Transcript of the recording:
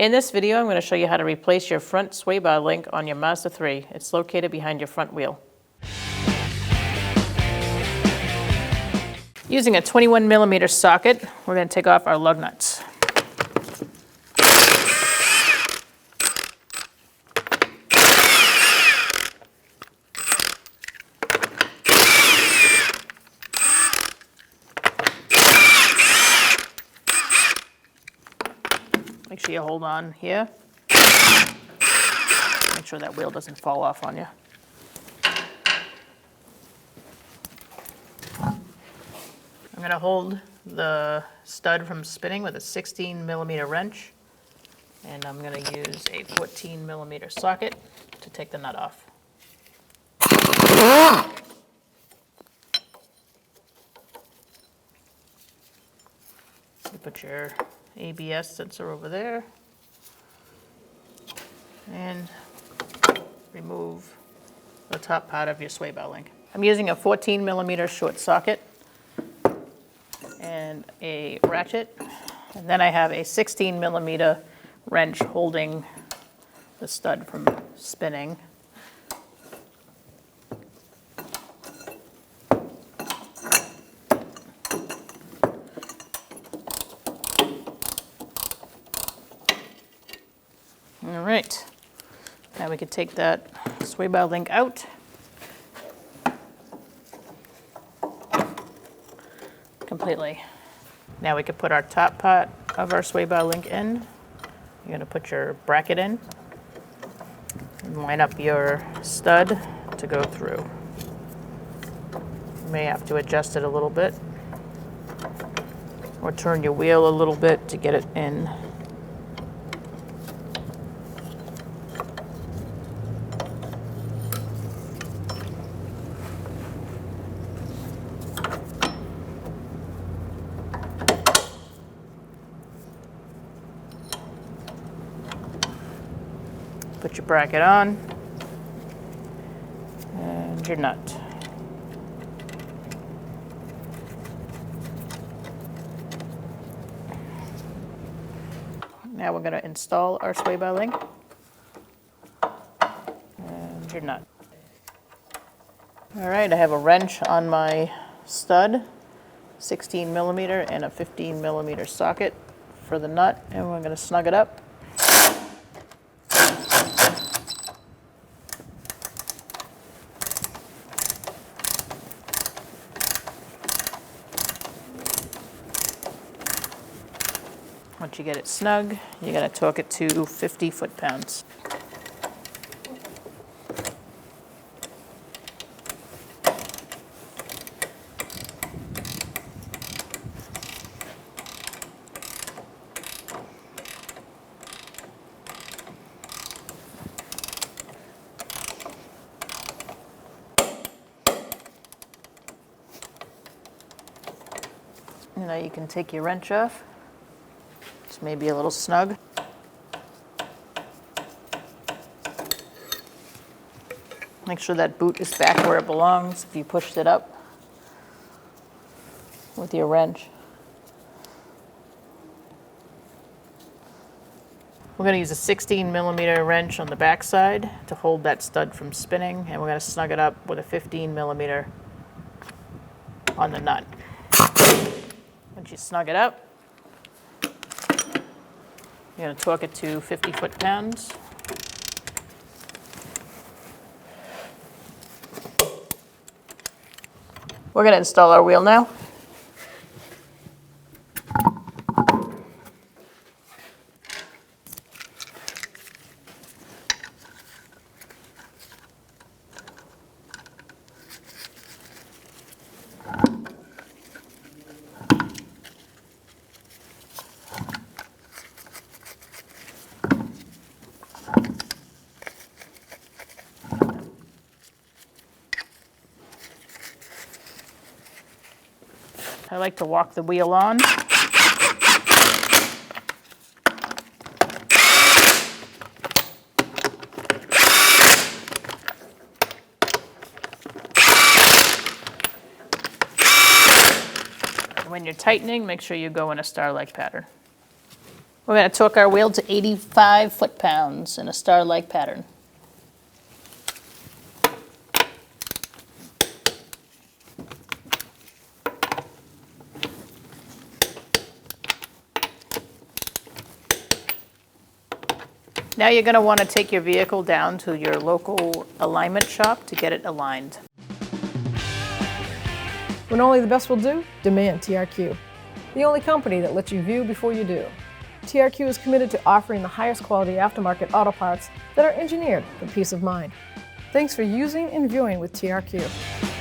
In this video, I'm going to show you how to replace your front sway bar link on your Mazda 3. It's located behind your front wheel. Using a 21mm socket, we're going to take off our lug nuts. Make sure you hold on here. Make sure that wheel doesn't fall off on you. I'm going to hold the stud from spinning with a 16mm wrench, and I'm going to use a 14mm socket to take the nut off. You put your ABS sensor over there and remove the top part of your sway bar link. I'm using a 14mm short socket and a ratchet, and then I have a 16mm wrench holding the stud from spinning. All right, now we can take that sway bar link out. Completely. Now we can put our top part of our sway bar link in. You're going to put your bracket in and line up your stud to go through. You may have to adjust it a little bit or turn your wheel a little bit to get it in. Put your bracket on and your nut. Now we're going to install our sway bar link and your nut. All right, I have a wrench on my stud, 16mm and a 15mm socket for the nut, and we're going to snug it up. Once you get it snug, you're going to torque it to 50 foot-pounds. Now you can take your wrench off. It's maybe a little snug. Make sure that boot is back where it belongs if you pushed it up with your wrench. We're going to use a 16mm wrench on the back side to hold that stud from spinning, and we're going to snug it up with a 15mm on the nut. Once you snug it up, you're going to torque it to 50 foot-pounds. We're going to install our wheel now. I like to walk the wheel on. When you're tightening, make sure you go in a star-like pattern. We're going to torque our wheel to 85 foot-pounds in a star-like pattern. Now you're going to want to take your vehicle down to your local alignment shop to get it aligned. When only the best will do, demand TRQ. The only company that lets you view before you do. TRQ is committed to offering the highest quality aftermarket auto parts that are engineered for peace of mind. Thanks for using and viewing with TRQ.